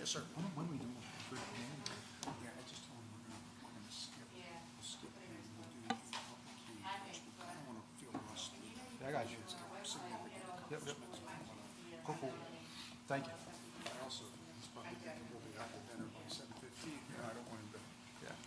Yes, sir. When we do it? Yeah, I just told him we're gonna skip and we'll do the public hearing first, because I don't wanna feel rushed. Yeah, I got you. It's got significant accomplishments. Cool, cool. Thank you. I also, he's probably thinking we'll be out to dinner by 7:15. Yeah, I don't want him to. Yeah.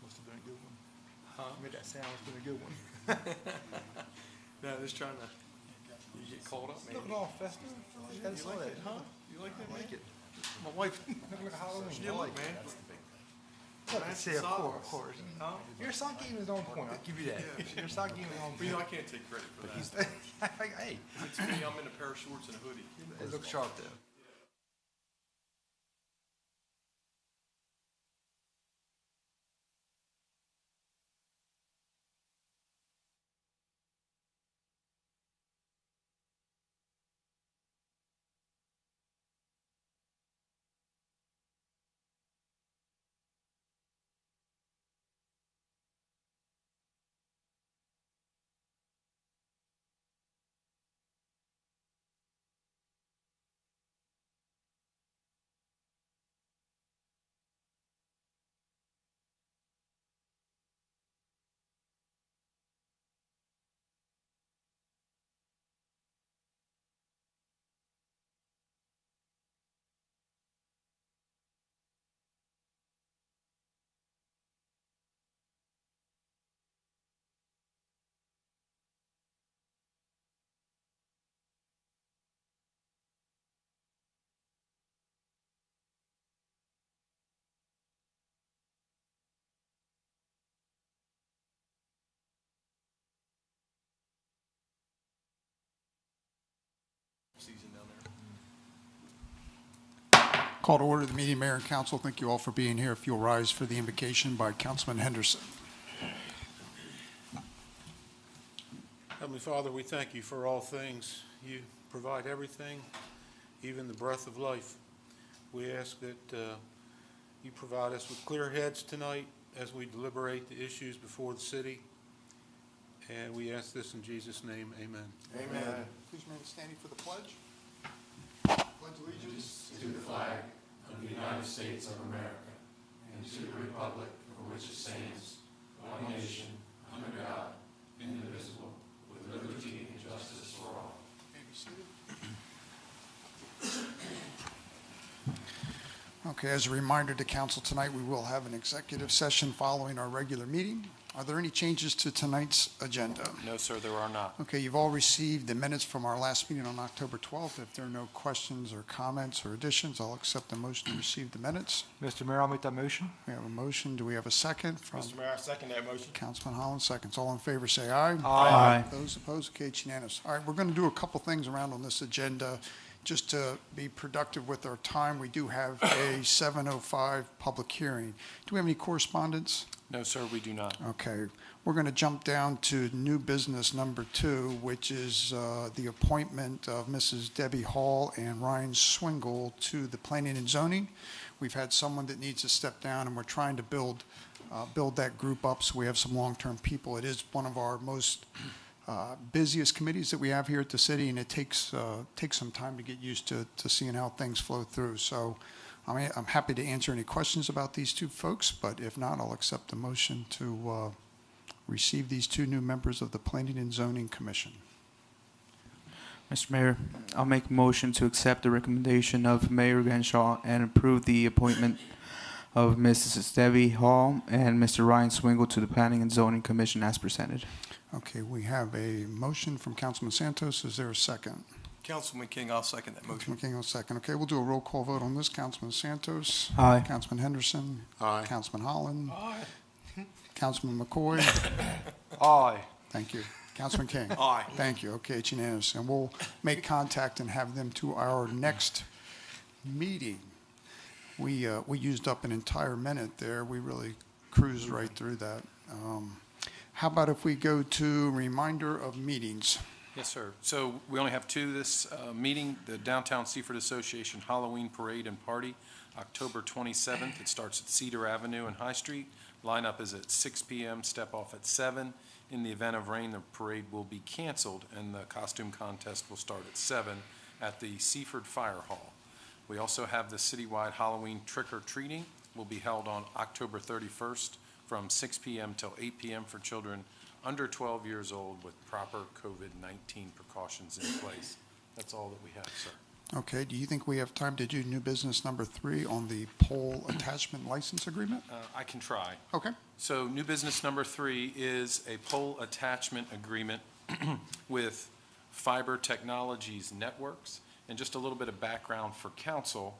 Must have been a good one. Huh? Made that sound, it's been a good one. No, just trying to, you get caught up, man. Looking all festive. You like it, huh? You like that, I man? like it. My wife, Looking like Halloween. you I look, like it. man. Look, That's see, of solid. course. Huh? Your sock game is on point, I'll give you that. Your sock game is on But you know, I point. can't take credit for that. Hey, It's me, I'm in a pair of shorts and a hoodie. it looks sharp though. Season down there. Call to order the meeting, Mayor and Council. Thank you all for being here. If you'll rise for the invocation by Councilman Henderson. Heavenly Father, we thank you for all things. You provide everything, even the breath of life. We ask that you provide us with clear heads tonight as we deliberate the issues before the city. And we ask this in Jesus' name, amen. Amen. Please remain standing for the pledge. Pledge allegiance. To the flag of the United States of America and to the republic for which it stands, one nation, under God, indivisible, with liberty and justice for all. May be seated. Okay, as a reminder to council, tonight we will have an executive session following our regular meeting. Are there any changes to tonight's agenda? No, sir, there are not. Okay, you've all received the minutes from our last meeting on October 12th. If there are no questions or comments or additions, I'll accept the motion to receive the minutes. Mr. Mayor, I'll make that motion. We have a motion. Do we have a second from Mr. Mayor, I second that motion. Councilman Holland? Seconds. All in favor, say aye. Aye. Those opposed, okay, it's unanimous. All right, we're going to do a couple things around on this agenda just to be productive with our time. We do have a 7:05 public hearing. Do we have any correspondence? No, sir, we do not. Okay, we're going to jump down to new business number 2, which is the appointment of Mrs. Debbie Hall and Ryan Swingle to the Planning and Zoning. We've had someone that needs to step down, and we're trying to build that group up so we have some long-term people. It is one of our most busiest committees that we have here at the city, and it takes some time to get used to seeing how things flow through. So I'm happy to answer any questions about these two folks, but if not, I'll accept the motion to receive these two new members of the Planning and Zoning Commission. Mr. Mayor, I'll make a motion to accept the recommendation of Mayor Genshaw and approve the appointment of Mrs. Debbie Hall and Mr. Ryan Swingle to the Planning and Zoning Commission as presented. Okay, we have a motion from Councilman Santos. Is there a second? Councilman King, I'll second that motion. Councilman King will second. Okay, we'll do a roll call vote on this. Councilman Santos. Aye. Councilman Henderson. Aye. Councilman Holland. Aye. Councilman McCoy. Aye. Thank you. Councilman King. Aye. Thank you. Okay, it's unanimous. And we'll make contact and have them to our next meeting. We used up an entire minute there. We really cruised right through that. How about if we go to reminder of meetings? Yes, sir. So we only have two this meeting, the Downtown Seaford Association Halloween Parade and Party, October 27th. It starts at Cedar Avenue and High Street. Lineup is at 6 p.m., step off at 7. In the event of rain, the parade will be canceled, and the costume contest will start at 7 at the Seaford Fire Hall. We also have the citywide Halloween trick-or-treating will be held on October 31st from 6 p.m. till 8 p.m. for children under 12 years old with proper COVID-19 precautions in place. That's all that we have, sir. Okay, do you think we have time to do new business number 3 on the pole attachment license agreement? I can try. Okay. So new business number 3 is a pole attachment agreement with Fiber Technologies Networks. And just a little bit of background for council.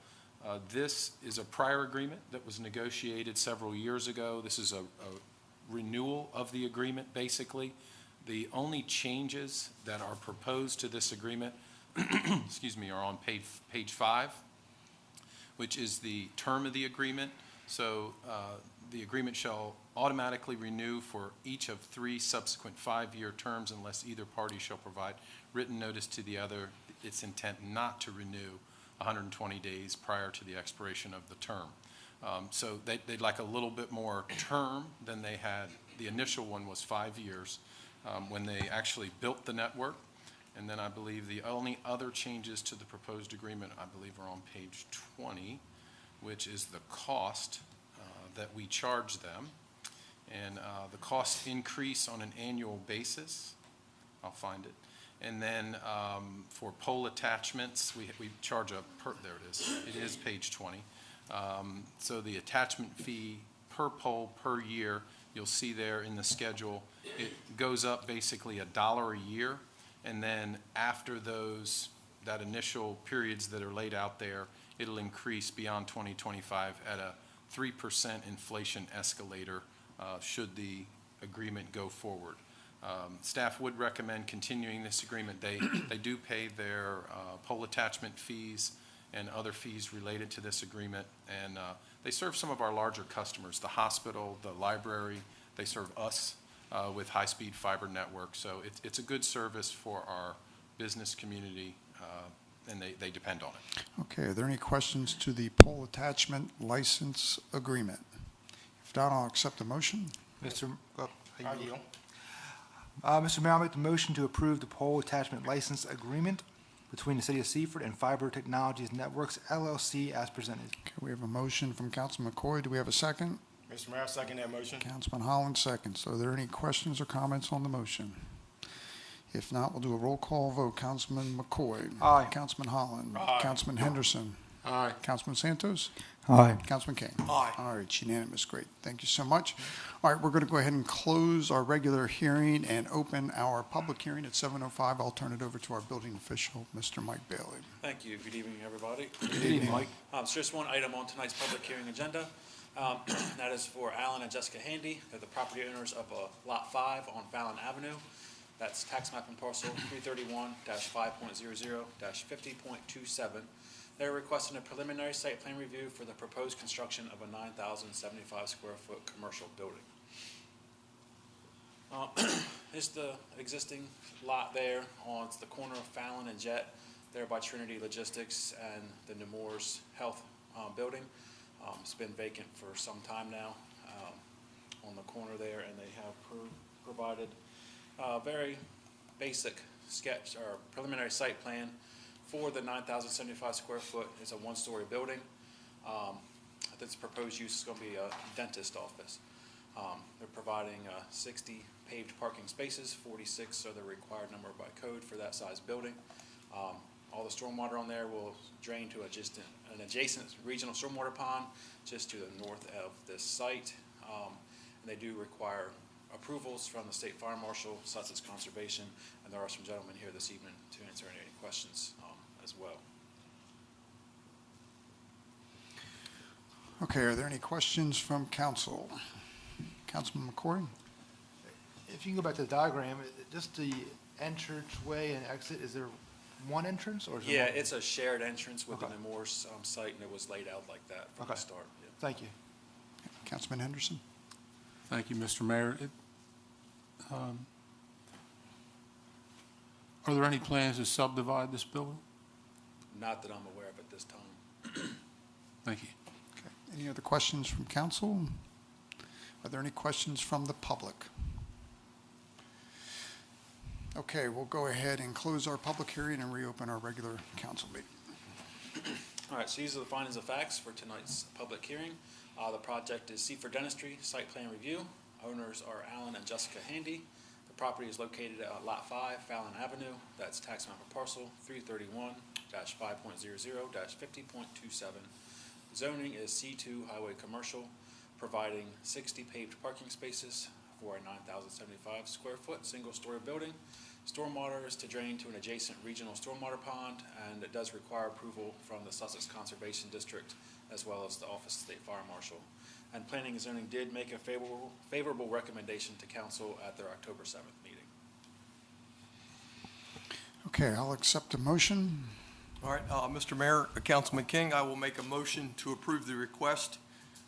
This is a prior agreement that was negotiated several years ago. This is a renewal of the agreement, basically. The only changes that are proposed to this agreement excuse me, are on page 5, which is the term of the agreement. So the agreement shall automatically renew for each of 3 subsequent 5-year terms unless either party shall provide written notice to the other its intent not to renew 120 days prior to the expiration of the term. So they'd like a little bit more term than they had. The initial one was 5 years when they actually built the network. And then I believe the only other changes to the proposed agreement, I believe, are on page 20, which is the cost that we charge them. And the costs increase on an annual basis. I'll find it. And then for pole attachments, we charge there it is. It is page 20. So the attachment fee per pole per year, you'll see there in the schedule, it goes up basically $1 a year. And then after that initial periods that are laid out there, it'll increase beyond 2025 at a 3% inflation escalator should the agreement go forward. Staff would recommend continuing this agreement. They do pay their pole attachment fees and other fees related to this agreement, and they serve some of our larger customers, the hospital, the library. They serve us with high-speed fiber network, so it's a good service for our business community, and they depend on it. Okay, are there any questions to the pole attachment license agreement? If not, I'll accept the motion. Mr. Mr. Mayor, I'll make the motion to approve the pole attachment license agreement between the City of Seaford and Fiber Technologies Networks, LLC, as presented. Okay, we have a motion from Councilman McCoy. Do we have a second? Mr. Mayor, I second that motion. Councilman Holland seconds. Are there any questions or comments on the motion? If not, we'll do a roll call vote. Councilman McCoy. Aye. Councilman Holland. Aye. Councilman Henderson. Aye. Councilman Santos. Aye. Councilman King. Aye. All right, it's unanimous. Great. Thank you so much. All right, we're going to go ahead and close our regular hearing and open our public hearing at 7:05. I'll turn it over to our building official, Mr. Mike Bailey. Thank you. Good evening, everybody. Good evening, Mike. So just one item on tonight's public hearing agenda. That is for Alan and Jessica Handy. They're the property owners of Lot 5 on Fallon Avenue. That's tax map and parcel 331-5.00-50.27. They're requesting a preliminary site plan review for the proposed construction of a 9,075 square foot commercial building. It's the existing lot there on the corner of Fallon and Jet, there by Trinity Logistics and the Nemours Health building. It's been vacant for some time now on the corner there, and they have provided a very basic sketch or preliminary site plan for the 9,075 square foot. It's a one-story building. This proposed use is going to be a dentist office. They're providing 60 paved parking spaces. 46 are the required number by code for that size building. All the stormwater on there will drain to an adjacent regional stormwater pond just to the north of this site. And they do require approvals from the State Fire Marshal, Sussex Conservation, and there are some gentlemen here this evening to answer any questions as well. Okay, are there any questions from council? Councilman McCoy? If you can go back to the diagram, just the entranceway and exit, is there one entrance or is there Yeah, multiple? it's a shared entrance within Okay. the Morse site, and it was laid out like that from the Okay. start. Yeah. Thank you. Councilman Henderson? Thank you, Mr. Mayor. Are there any plans to subdivide this building? Not that I'm aware of at this time. Thank you. Okay. Any other questions from council? Are there any questions from the public? Okay, we'll go ahead and close our public hearing and reopen our regular council meeting. All right, so these are the findings of facts for tonight's public hearing. The project is Seaford Dentistry, site plan review. Owners are Alan and Jessica Handy. The property is located at Lot 5, Fallon Avenue. That's tax map and parcel 331-5.00-50.27. Zoning is C2 Highway Commercial, providing 60 paved parking spaces for a 9,075 square foot single-story building. Stormwater is to drain to an adjacent regional stormwater pond, and it does require approval from the Sussex Conservation District as well as the Office of State Fire Marshal. And Planning and Zoning did make a favorable recommendation to council at their October 7th meeting. Okay, I'll accept a motion. All right, Mr. Mayor, Councilman King, I will make a motion to approve the request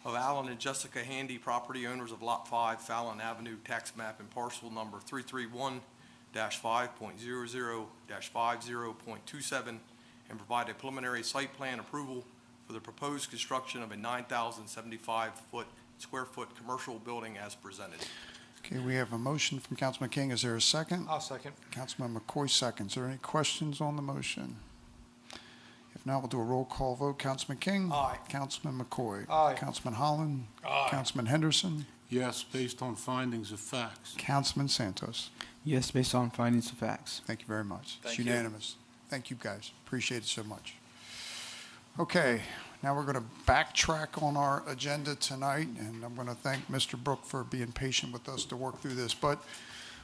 of Alan and Jessica Handy, property owners of Lot 5, Fallon Avenue, tax map and parcel number 331-5.00-50.27, and provide a preliminary site plan approval for the proposed construction of a 9,075 square foot commercial building as presented. Okay, we have a motion from Councilman King. Is there a second? I'll second. Councilman McCoy seconds. Are there any questions on the motion? If not, we'll do a roll call vote. Councilman King? Aye. Councilman McCoy? Aye. Councilman Holland? Aye. Councilman Henderson? Yes, based on findings of facts. Councilman Santos? Yes, based on findings of facts. Thank you very much. Thank It's you. unanimous. Thank you, guys. Appreciate it so much. Okay, now we're going to backtrack on our agenda tonight, and I'm going to thank Mr. Brook for being patient with us to work through this. But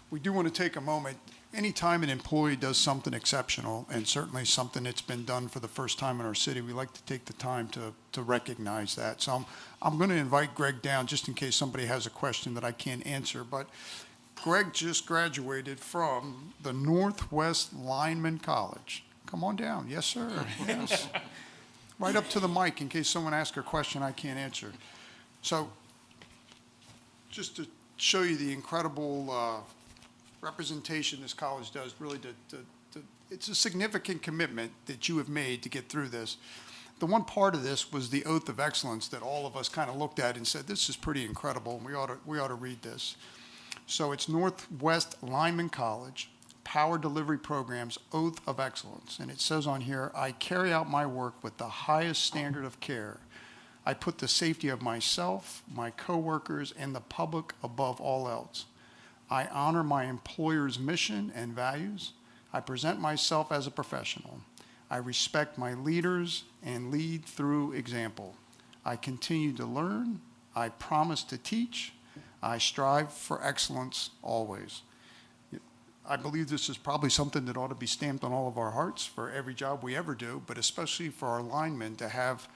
we do want to take a moment. Anytime an employee does something exceptional, and certainly something that's been done for the first time in our city, we like to take the time to recognize that. So I'm going to invite Greg down just in case somebody has a question that I can't answer. But Greg just graduated from the Northwest Lineman College. Come on down. Yes, sir. Yes. Right up to the mic in case someone asks a question I can't answer. So just to show you the incredible representation this college does, really, it's a significant commitment that you have made to get through this. The one part of this was the oath of excellence that all of us kind of looked at and said, this is pretty incredible, and we ought to read this. So it's Northwest Lineman College, Power Delivery Program's Oath of Excellence. And it says on here, I carry out my work with the highest standard of care. I put the safety of myself, my coworkers, and the public above all else. I honor my employer's mission and values. I present myself as a professional. I respect my leaders and lead through example. I continue to learn. I promise to teach. I strive for excellence always. I believe this is probably something that ought to be stamped on all of our hearts for every job we ever do, but especially for our linemen to have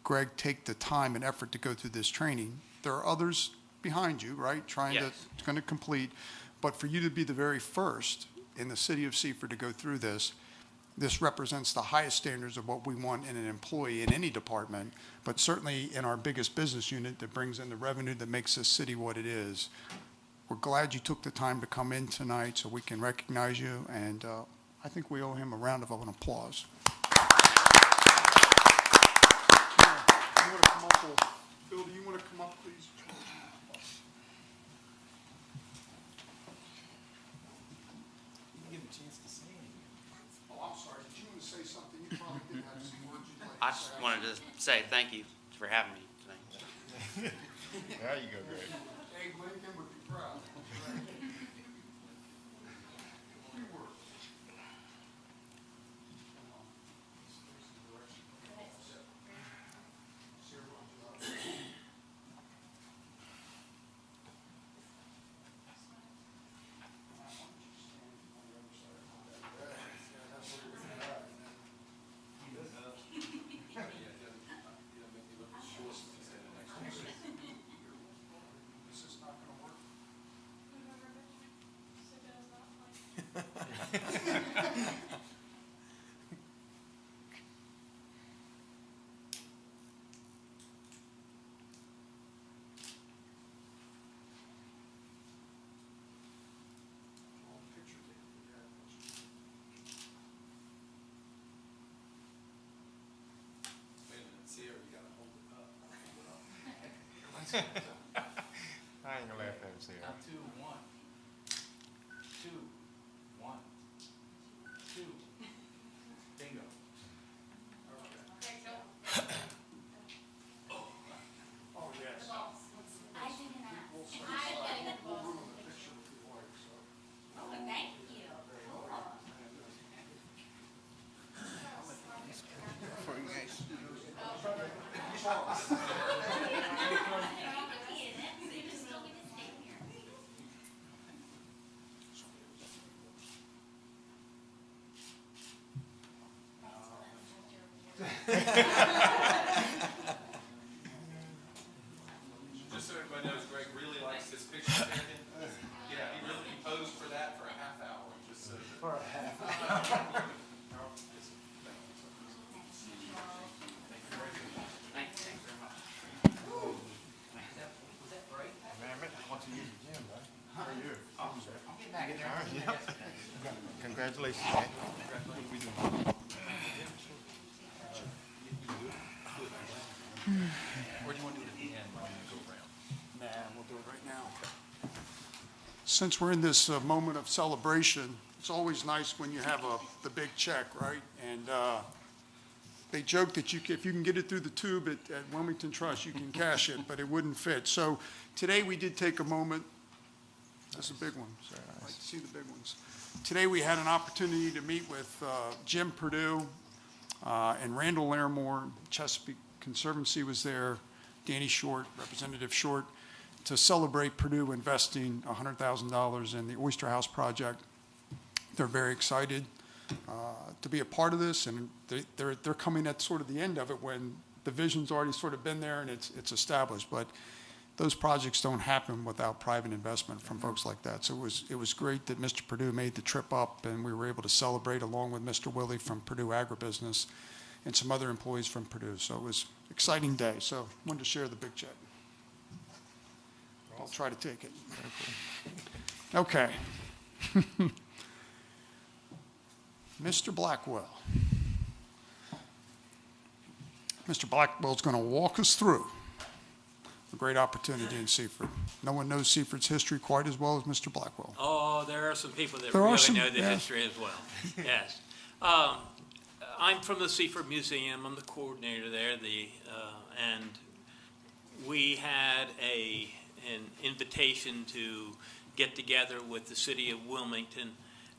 Greg take the time and effort to go through this training. There are others behind you, right, going to complete, but for you to be the very first in the city of Seaford to go through this, this represents the highest standards of what we want in an employee in any department, but certainly in our biggest business unit that brings in the revenue that makes this city what it is. We're glad you took the time to come in tonight so we can recognize you, and I think we owe him a round of applause. You want to come up, Bill, do you want to come up, please? Give him a chance to say anything. Oh, I'm sorry. Did you want to say something? You probably did have some words you'd like I to just say. wanted to say thank you for having me tonight. There you go, Greg. Abe Lincoln would be proud. I ain't gonna laugh at him, say that. 2, 1. 2, 1. 2. Bingo. Oh, yes. Thank you. Just so everybody knows, Greg really likes this picture taken. Yeah, he really posed for that for a half hour, just so. For a half. Congratulations, man. Or do you want to do it at the end, when you go around? Nah, we'll do it right now. Since we're in this moment of celebration, it's always nice when you have the big check, right? And they joke that if you can get it through the tube at Wilmington Trust, you can cash it, but it wouldn't fit. So today we did take a moment. That's a big one. I like to see the big ones. Today we had an opportunity to meet with Jim Perdue and Randall Larimore. Chesapeake Conservancy was there, Danny Short, Representative Short, to celebrate Purdue investing $100,000 in the Oyster House project. They're very excited to be a part of this, and they're coming at sort of the end of it when the vision's already sort of been there and it's established. But those projects don't happen without private investment from folks like that. So it was great that Mr. Perdue made the trip up, and we were able to celebrate along with Mr. Willie from Purdue Agribusiness and some other employees from Purdue. So it was an exciting day. So I wanted to share the big check. I'll try to take it. Okay. Mr. Blackwell. Mr. Blackwell's going to walk us through a great opportunity in Seaford. No one knows Seaford's history quite as well as Mr. Blackwell. Oh, there are some people that There are really some, know the yeah. history as well. Yes. I'm from the Seaford Museum. I'm the coordinator there. And we had an invitation to get together with the city of Wilmington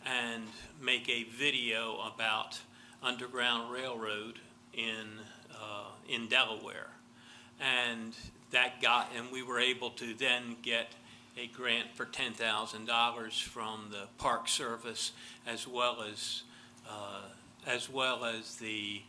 and make a video about Underground Railroad in Delaware. And we were able to then get a grant for $10,000 from the Park Service, as well as the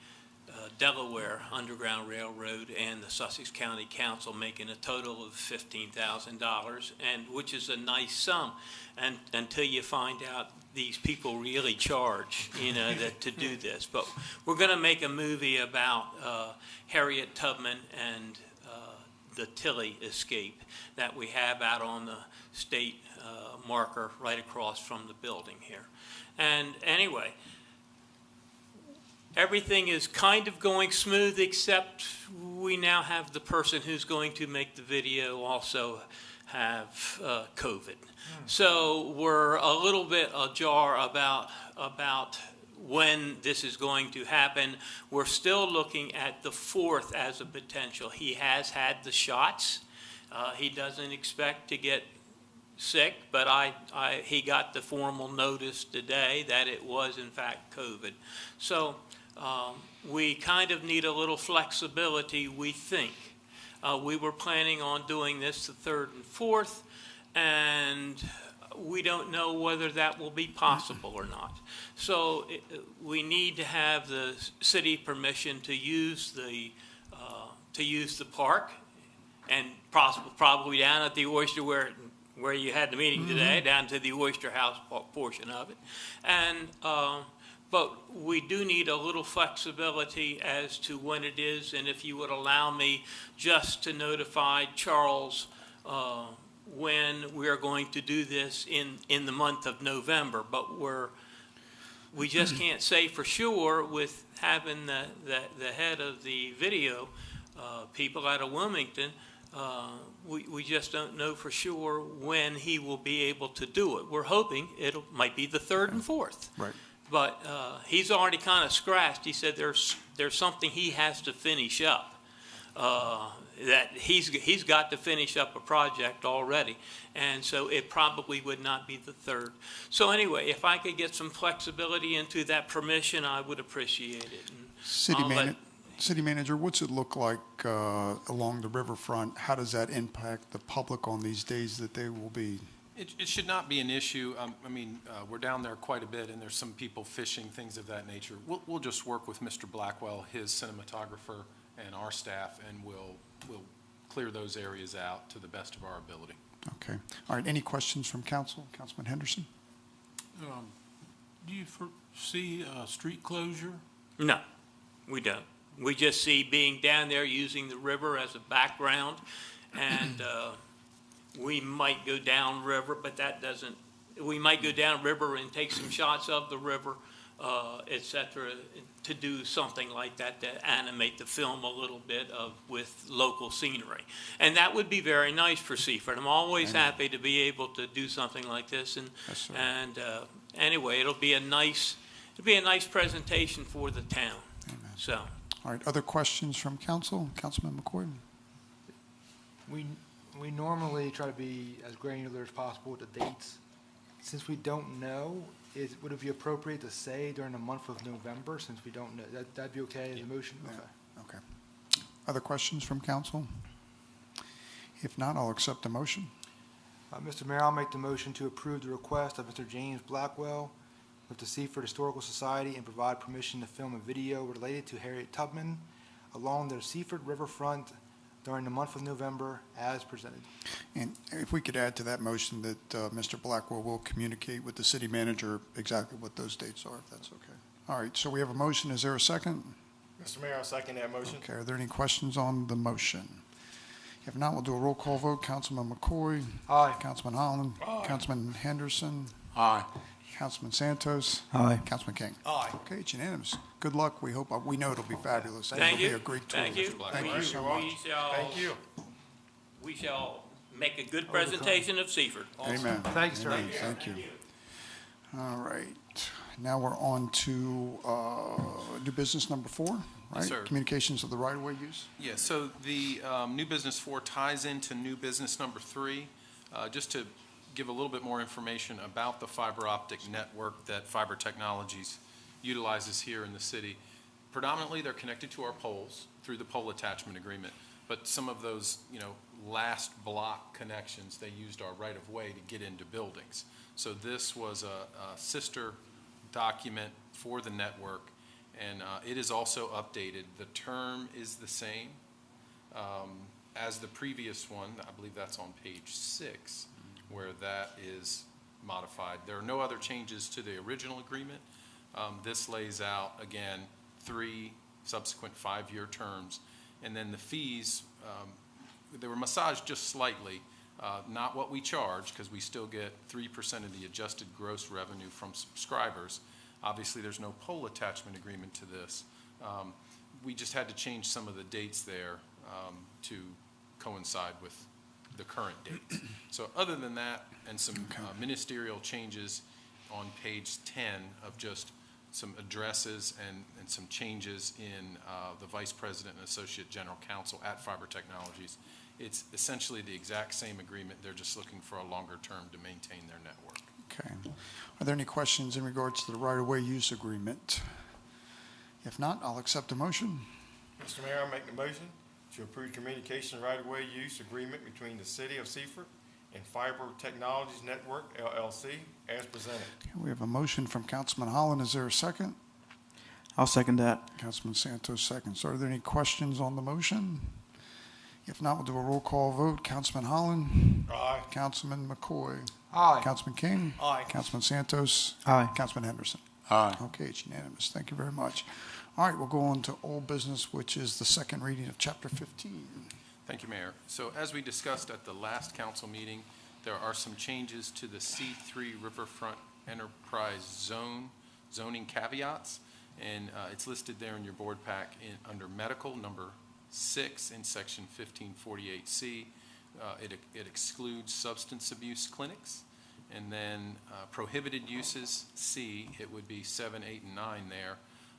Delaware Underground Railroad and the Sussex County Council, making a total of $15,000, and which is a nice sum, and until you find out these people really charge, to do this. But we're going to make a movie about Harriet Tubman and the Tilley escape that we have out on the state marker right across from the building here. And anyway, everything is kind of going smooth, except we now have the person who's going to make the video also have COVID. So we're a little bit ajar about when this is going to happen. We're still looking at the 4th as a potential. He has had the shots. He doesn't expect to get sick, but he got the formal notice today that it was in fact COVID. So we kind of need a little flexibility, we think. We were planning on doing this the 3rd and 4th, and we don't know whether that will be possible or not. So we need to have the city permission to use the park, and probably down at the Oyster where you had the meeting today, down to the Oyster House portion of it. And but we do need a little flexibility as to when it is, and if you would allow me just to notify Charles when we are going to do this in the month of November. But we just can't say for sure with having the head of the video people out of Wilmington We just don't know for sure when he will be able to do it. We're hoping might be the 3rd and 4th. Right. But he's already kind of scratched. He said there's something he has to finish up. That he's got to finish up a project already, and so it probably would not be the 3rd. So anyway, if I could get some flexibility into that permission, I would appreciate it. And City Manager, what's it look like along the riverfront? How does that impact the public on these days that they will be? It should not be an issue. We're down there quite a bit, and there's some people fishing, things of that nature. We'll just work with Mr. Blackwell, his cinematographer, and our staff, and we'll clear those areas out to the best of our ability. Okay. All right. Any questions from council? Councilman Henderson? Do you foresee a street closure? No, we don't. We just see being down there using the river as a background, and we might go down river, but we might go down river and take some shots of the river, et cetera, to do something like that to animate the film a little bit with local scenery. And that would be very nice for Seaford. I'm always happy to be able to do something like this. And anyway, it'll be a nice presentation for the town. Amen. So. All right. Other questions from council? Councilman McCoy? We normally try to be as granular as possible with the dates. Since we don't know, would it be appropriate to say during the month of November, since we don't know? That'd be okay as a motion? Yeah. Okay. Other questions from council? If not, I'll accept the motion. Mr. Mayor, I'll make the motion to approve the request of Mr. James Blackwell with the Seaford Historical Society and provide permission to film a video related to Harriet Tubman along the Seaford riverfront during the month of November as presented. And if we could add to that motion that Mr. Blackwell will communicate with the city manager exactly what those dates are, if that's okay. All right, so we have a motion. Is there a second? Mr. Mayor, I'll second that motion. Okay, are there any questions on the motion? If not, we'll do a roll call vote. Councilman McCoy. Aye. Councilman Holland. Aye. Councilman Henderson. Aye. Councilman Santos. Aye. Councilman King. Aye. Okay, it's unanimous. Good luck. We know it'll be fabulous. Thank you. It'll be a great tour. Thank you. Thank you so much. Thank you. We shall make a good presentation of Seaford. Amen. Thank you, sir. Amen. Thank you. All right. Now we're on to new business number 4, right? Yes, sir. Communications of the right-of-way use. Yeah, so the new business 4 ties into new business number 3. Just to give a little bit more information about the fiber optic network that Fiber Technologies utilizes here in the city. Predominantly, they're connected to our poles through the pole attachment agreement, but some of those, last block connections, they used our right-of-way to get into buildings. So this was a sister document for the network, and it is also updated. The term is the same as the previous one. I believe that's on page 6, where that is modified. There are no other changes to the original agreement. This lays out, again, 3 subsequent 5-year terms, and then the fees, they were massaged just slightly, not what we charge, because we still get 3% of the adjusted gross revenue from subscribers. Obviously, there's no pole attachment agreement to this. We just had to change some of the dates there to coincide with the current dates. So other than that, and some ministerial changes on page 10 of just some addresses and some changes in the Vice President and Associate General Counsel at Fiber Technologies. It's essentially the exact same agreement. They're just looking for a longer term to maintain their network. Okay. Are there any questions in regards to the right-of-way use agreement? If not, I'll accept a motion. Mr. Mayor, I'll make the motion to approve communication right-of-way use agreement between the City of Seaford and Fiber Technologies Network, LLC, as presented. Okay, we have a motion from Councilman Holland. Is there a second? I'll second that. Councilman Santos seconds. Are there any questions on the motion? If not, we'll do a roll call vote. Councilman Holland. Aye. Councilman McCoy. Aye. Councilman King. Aye. Councilman Santos. Aye. Councilman Henderson. Aye. Okay, it's unanimous. Thank you very much. All right, we'll go on to old business, which is the second reading of Chapter 15. Thank you, Mayor. So as we discussed at the last council meeting, there are some changes to the C3 Riverfront Enterprise Zone zoning caveats, and it's listed there in your board pack under medical number 6 in Section 1548C. It excludes substance abuse clinics. And then prohibited uses, C, it would be 7, 8, and 9 there.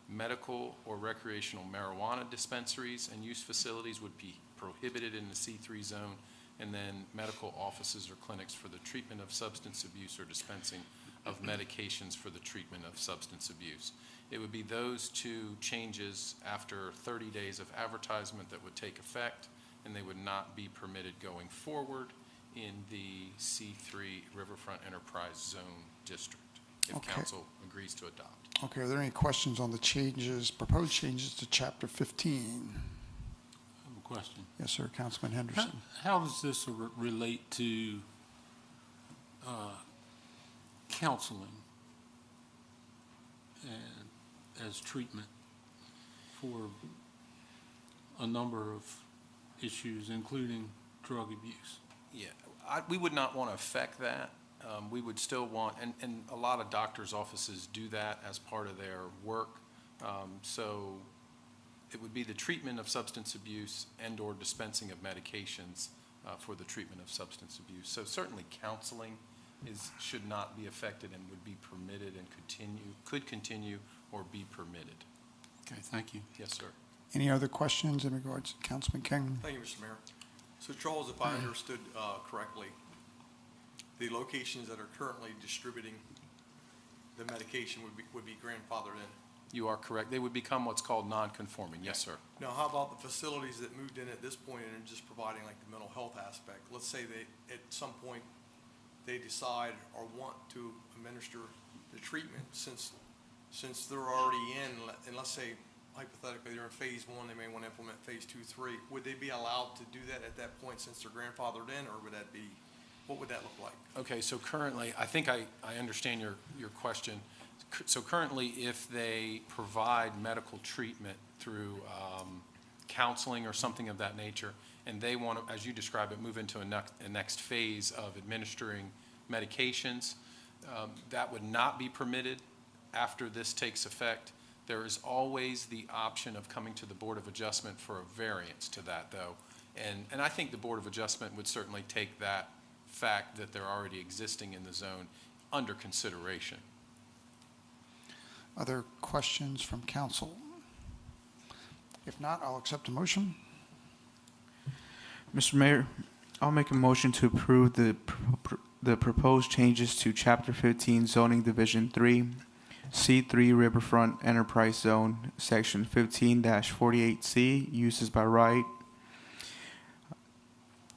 Medical or recreational marijuana dispensaries and use facilities would be prohibited in the C3 zone. And then medical offices or clinics for the treatment of substance abuse or dispensing of medications for the treatment of substance abuse. It would be those two changes after 30 days of advertisement that would take effect, and they would not be permitted going forward in the C3 Riverfront Enterprise Zone District, if Okay. council agrees to adopt. Okay, are there any questions on the changes, proposed changes to Chapter 15? I have a question. Yes, sir, Councilman Henderson. How does this relate to counseling and as treatment for a number of issues, including drug abuse? Yeah, we would not want to affect that. We would still want, and a lot of doctors' offices do that as part of their work. So it would be the treatment of substance abuse and/or dispensing of medications for the treatment of substance abuse. So certainly counseling should not be affected and would be permitted and could continue or be permitted. Okay, thank you. Yes, sir. Any other questions in regards to Councilman King? Thank you, Mr. Mayor. So Charles, if I understood correctly, the locations that are currently distributing the medication would be grandfathered in. You are correct. They would become what's called non-conforming. Yes, sir. Now, how about the facilities that moved in at this point and are just providing like the mental health aspect? Let's say they, at some point, they decide or want to administer the treatment since they're already in, and let's say hypothetically they're in phase 1, they may want to implement phase 2, 3. Would they be allowed to do that at that point since they're grandfathered in, or would that be, what would that look like? Okay, so currently, I think I understand your question. So currently, if they provide medical treatment through counseling or something of that nature, and they want to, as you describe it, move into a next phase of administering medications, that would not be permitted after this takes effect. There is always the option of coming to the Board of Adjustment for a variance to that, though. And I think the Board of Adjustment would certainly take that fact that they're already existing in the zone under consideration. Other questions from council? If not, I'll accept a motion. Mr. Mayor, I'll make a motion to approve the proposed changes to Chapter 15 Zoning Division 3, C3 Riverfront Enterprise Zone, Section 15-48C, Uses by Right,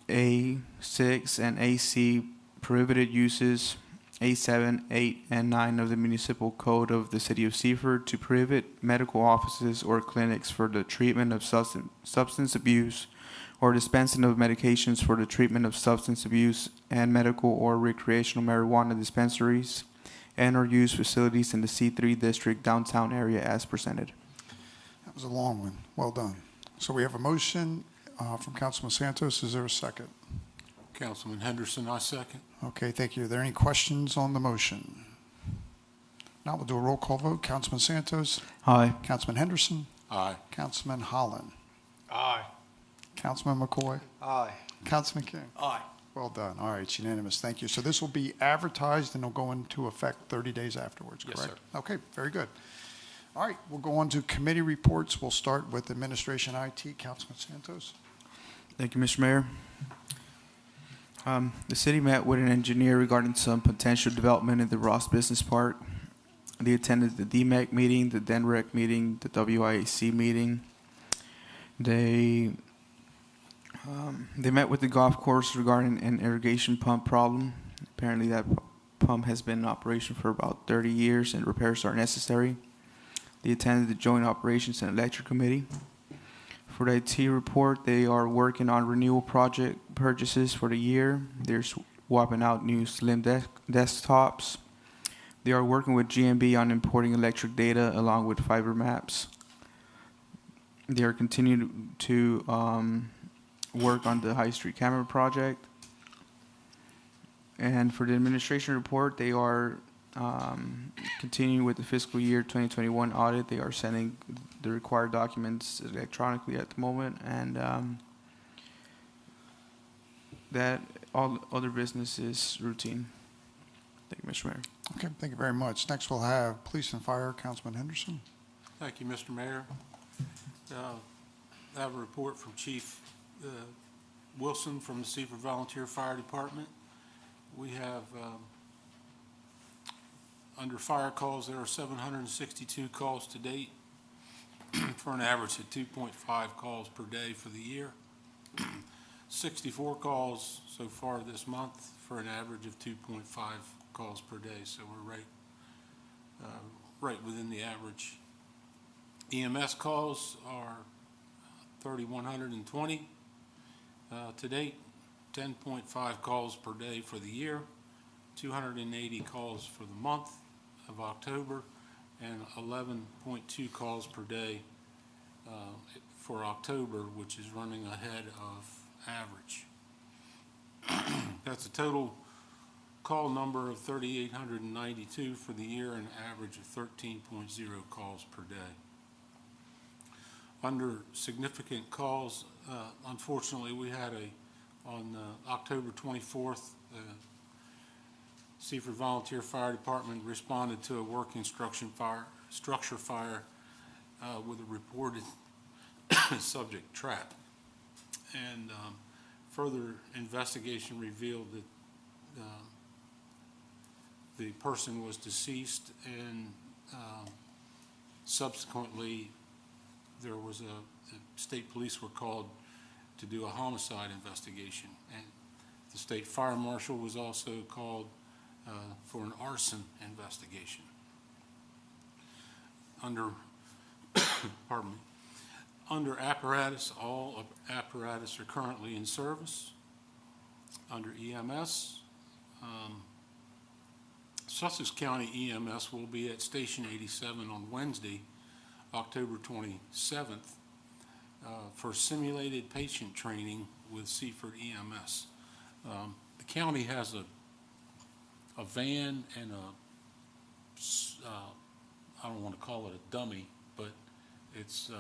A6 and AC Prohibited Uses, A7, 8, and 9 of the Municipal Code of the City of Seaford to prohibit medical offices or clinics for the treatment of substance abuse or dispensing of medications for the treatment of substance abuse, and medical or recreational marijuana dispensaries and or use facilities in the C3 district downtown area as presented. That was a long one. Well done. So we have a motion from Councilman Santos. Is there a second? Councilman Henderson, I second. Okay, thank you. Are there any questions on the motion? Now we'll do a roll call vote. Councilman Santos? Aye. Councilman Henderson? Aye. Councilman Holland? Aye. Councilman McCoy? Aye. Councilman King? Aye. Well done. All right, it's unanimous. Thank you. So this will be advertised and it'll go into effect 30 days afterwards, correct? Yes, sir. Okay, very good. All right, we'll go on to committee reports. We'll start with Administration IT. Councilman Santos? Thank you, Mr. Mayor. The city met with an engineer regarding some potential development in the Ross Business Park. They attended the DMEC meeting, the DENREC meeting, the WIAC meeting. They met with the golf course regarding an irrigation pump problem. Apparently that pump has been in operation for about 30 years and repairs are necessary. They attended the Joint Operations and Electric Committee. For the IT report, they are working on renewal project purchases for the year. They're swapping out new slim desktops. They are working with GMB on importing electric data along with fiber maps. They are continuing to work on the High Street camera project. And for the administration report, they are Continuing with the fiscal year 2021 audit, they are sending the required documents electronically at the moment, and that all other business is routine. Thank you, Mr. Mayor. Okay, thank you very much. Next, we'll have Police and Fire, Councilman Henderson. Thank you, Mr. Mayor. I have a report from Chief Wilson from the Seaford Volunteer Fire Department. We have, under fire calls, there are 762 calls to date for an average of 2.5 calls per day for the year. 64 calls so far this month for an average of 2.5 calls per day. So we're right within the average. EMS calls are 3,120 to date, 10.5 calls per day for the year, 280 calls for the month of October, and 11.2 calls per day for October, which is running ahead of average. That's a total call number of 3,892 for the year, and an average of 13.0 calls per day. Under significant calls, unfortunately, we had on October 24th, Seaford Volunteer Fire Department responded to a working structure fire with a reported subject trap. And further investigation revealed that the person was deceased, and subsequently there was the state police were called to do a homicide investigation, and the state fire marshal was also called for an arson investigation. Under pardon me, under apparatus, all apparatus are currently in service. Under EMS, Sussex County EMS will be at Station 87 on Wednesday, October 27th, for simulated patient training with Seaford EMS. The county has a van and I don't want to call it a dummy, but it's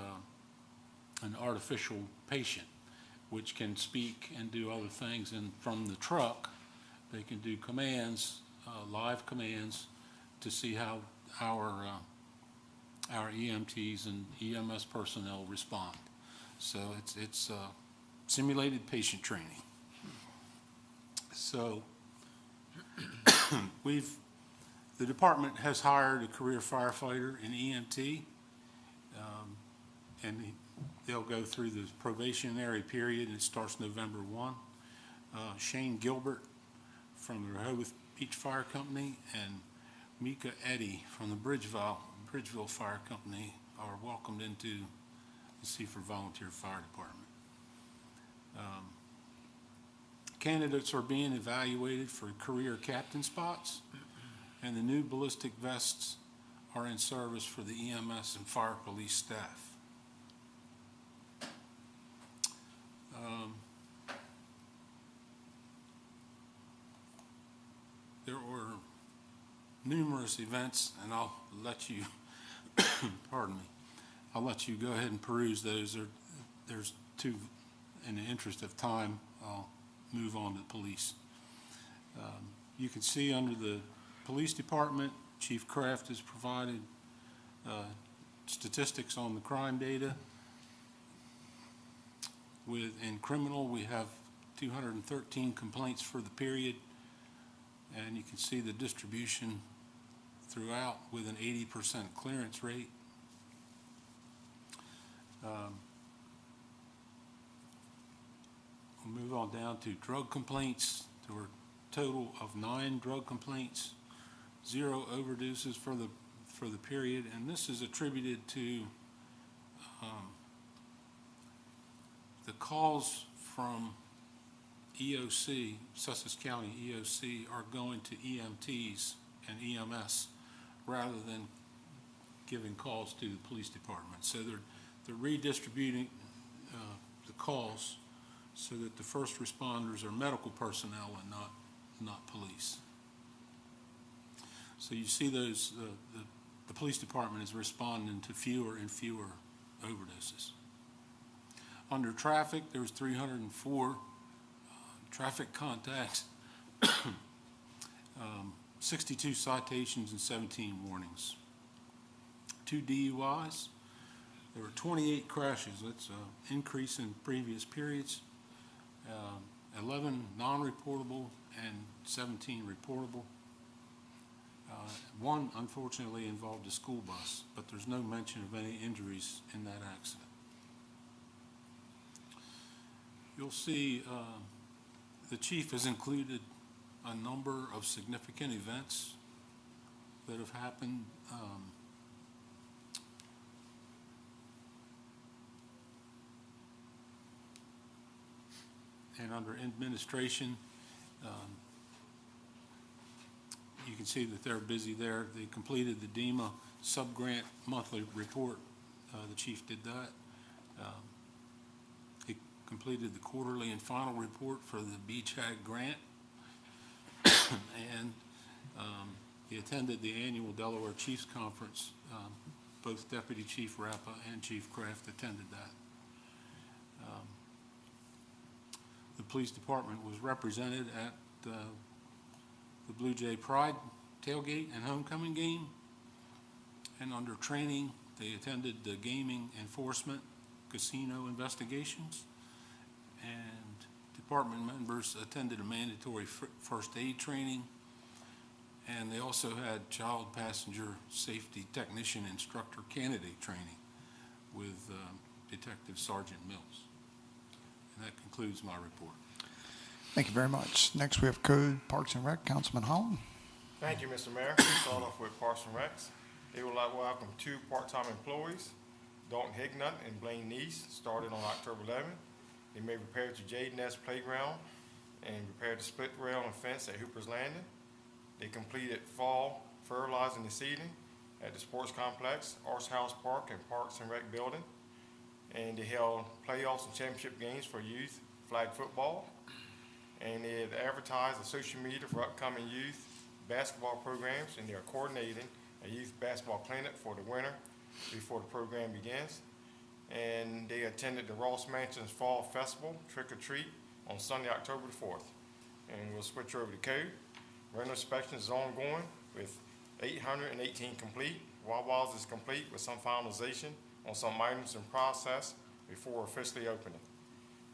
an artificial patient which can speak and do other things, and from the truck they can do commands, live commands, to see how our EMTs and EMS personnel respond. So it's simulated patient training. So the department has hired a career firefighter in EMT, and they'll go through the probationary period, and it starts November 1. Shane Gilbert from the Rehoboth Beach Fire Company and Mika Eddy from the Bridgeville Fire Company are welcomed into the Seaford Volunteer Fire Department. Candidates are being evaluated for career captain spots, and the new ballistic vests are in service for the EMS and fire police staff. There were numerous events, and I'll let you, pardon me, I'll let you go ahead and peruse those. There's two, in the interest of time, I'll move on to police. You can see under the police department, Chief Kraft has provided statistics on the crime data. In criminal, we have 213 complaints for the period, and you can see the distribution throughout with an 80% clearance rate. We'll move on down to drug complaints. There were a total of 9 drug complaints, 0 overdoses for the period, and this is attributed to the calls from EOC, Sussex County EOC, are going to EMTs and EMS rather than giving calls to the police department. So they're redistributing the calls so that the first responders are medical personnel and not police. So you see those, the police department is responding to fewer and fewer overdoses. Under traffic, there was 304 traffic contacts, 62 citations and 17 warnings. 2 DUIs, there were 28 crashes. That's an increase in previous periods. 11 non-reportable and 17 reportable. One unfortunately involved a school bus, but there's no mention of any injuries in that accident. You'll see the chief has included a number of significant events that have happened. And under administration, you can see that they're busy there. They completed the DEMA sub-grant monthly report. The chief did that. He completed the quarterly and final report for the BCHAG grant. And he attended the annual Delaware Chiefs Conference. Both Deputy Chief Rappa and Chief Kraft attended that. The police department was represented at the Blue Jay Pride tailgate and homecoming game. And under training, they attended the gaming enforcement, casino investigations, and department members attended a mandatory first aid training. And they also had child passenger safety technician instructor candidate training with Detective Sergeant Mills. And that concludes my report. Thank you very much. Next, we have Code, Parks and Rec, Councilman Holland. Thank you, Mr. Mayor. We'll start off with Parks and Recs. They would like to welcome 2 part-time employees, Dalton Hignut and Blaine Neese, started on October 11th. They made repairs to Jade Nest Playground and repaired the split rail and fence at Hooper's Landing. They completed fall fertilizing the seeding at the sports complex, Arts House Park, and Parks and Rec building. And they held playoffs and championship games for youth flag football. And they had advertised on social media for upcoming youth basketball programs, and they are coordinating a youth basketball clinic for the winter before the program begins. And they attended the Ross Mansion's Fall Festival, Trick or Treat, on Sunday, October the 4th. And we'll switch over to Code. Rental inspection is ongoing with 818 complete. Wawa's is complete with some finalization on some items in process before officially opening.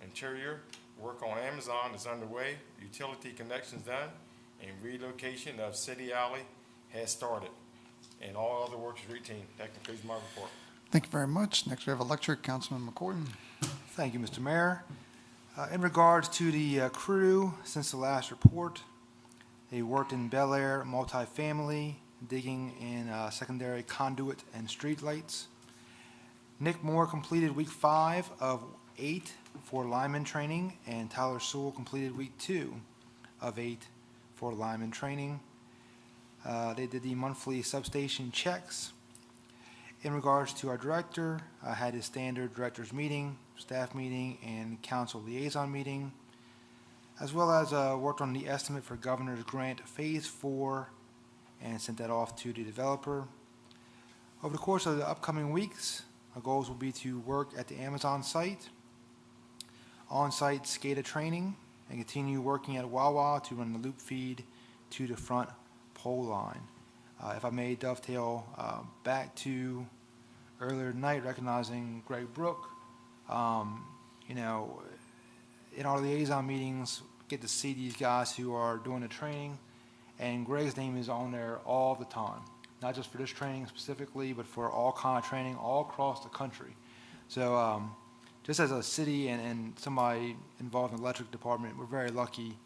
Interior work on Amazon is underway, utility connections done, and relocation of City Alley has started. And all other work is routine. That concludes my report. Thank you very much. Next, we have Electric, Councilman McCoy. Thank you, Mr. Mayor. In regards to the crew, since the last report, they worked in Bel Air multifamily, digging in secondary conduit and street lights. Nick Moore completed week 5 of 8 for lineman training, and Tyler Sewell completed week 2 of 8 for lineman training. They did the monthly substation checks. In regards to our director, I had his standard director's meeting, staff meeting, and council liaison meeting, as well as worked on the estimate for Governor's Grant Phase 4 and sent that off to the developer. Over the course of the upcoming weeks, our goals will be to work at the Amazon site, on-site SCADA training, and continue working at Wawa to run the loop feed to the front pole line. If I may dovetail back to earlier tonight, recognizing Greg Brook, you know, in our liaison meetings, get to see these guys who are doing the training, and Greg's name is on there all the time, not just for this training specifically, but for all kind of training all across the country. So just as a city and somebody involved in the electric department, we're very lucky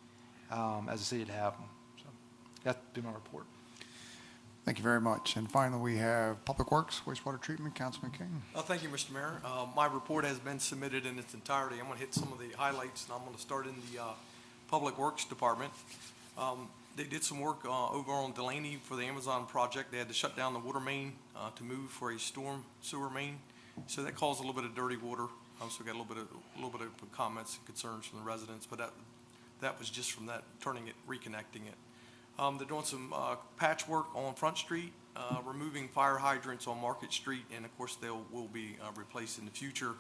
as a city to have them. So that'd be my report. Thank you very much. And finally, we have Public Works, Wastewater Treatment, Councilman King. Thank you, Mr. Mayor. My report has been submitted in its entirety. I'm going to hit some of the highlights, and I'm going to start in the Public Works Department. They did some work over on Delaney for the Amazon project. They had to shut down the water main to move for a storm sewer main. So that caused a little bit of dirty water. So we got a little bit of comments and concerns from the residents, but that was just from that, turning it, reconnecting it. They're doing some patchwork on Front Street, removing fire hydrants on Market Street, and of course, will be replaced in the future.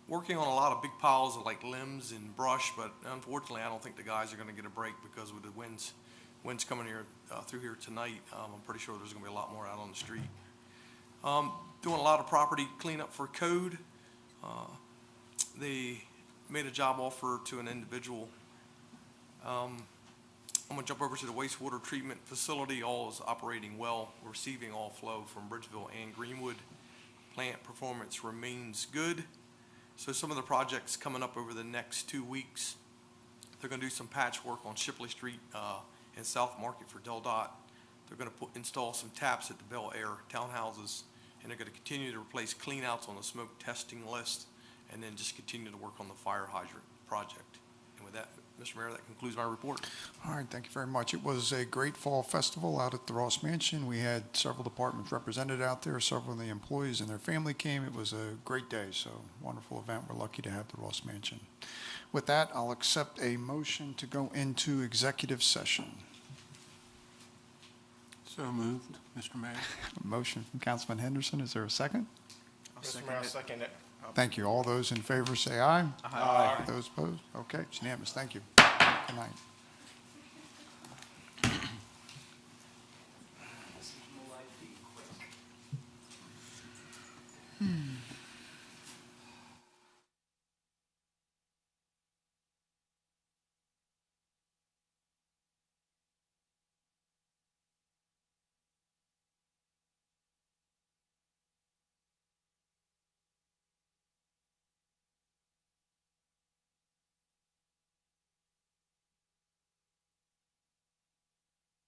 Working on a lot of big piles of like limbs and brush, but unfortunately, I don't think the guys are going to get a break because with the winds coming here through here tonight. I'm pretty sure there's going to be a lot more out on the street. Doing a lot of property cleanup for code. They made a job offer to an individual. I'm going to jump over to the wastewater treatment facility. All is operating well, receiving all flow from Bridgeville and Greenwood. Plant performance remains good. So some of the projects coming up over the next 2 weeks, they're going to do some patchwork on Shipley Street in South Market for Del Dot. They're going to install some taps at the Bel Air townhouses, and they're going to continue to replace cleanouts on the smoke testing list, and then just continue to work on the fire hydrant project. And with that, Mr. Mayor, that concludes my report. All right, thank you very much. It was a great fall festival out at the Ross Mansion. We had several departments represented out there. Several of the employees and their family came. It was a great day, so wonderful event. We're lucky to have the Ross Mansion. With that, I'll accept a motion to go into executive session. So moved, Mr. Mayor. A motion from Councilman Henderson. Is there a second? Mr. Mayor, I'll second it. Thank you. All those in favor say aye. Aye. Those opposed? Okay, it's unanimous. Thank you. Good night.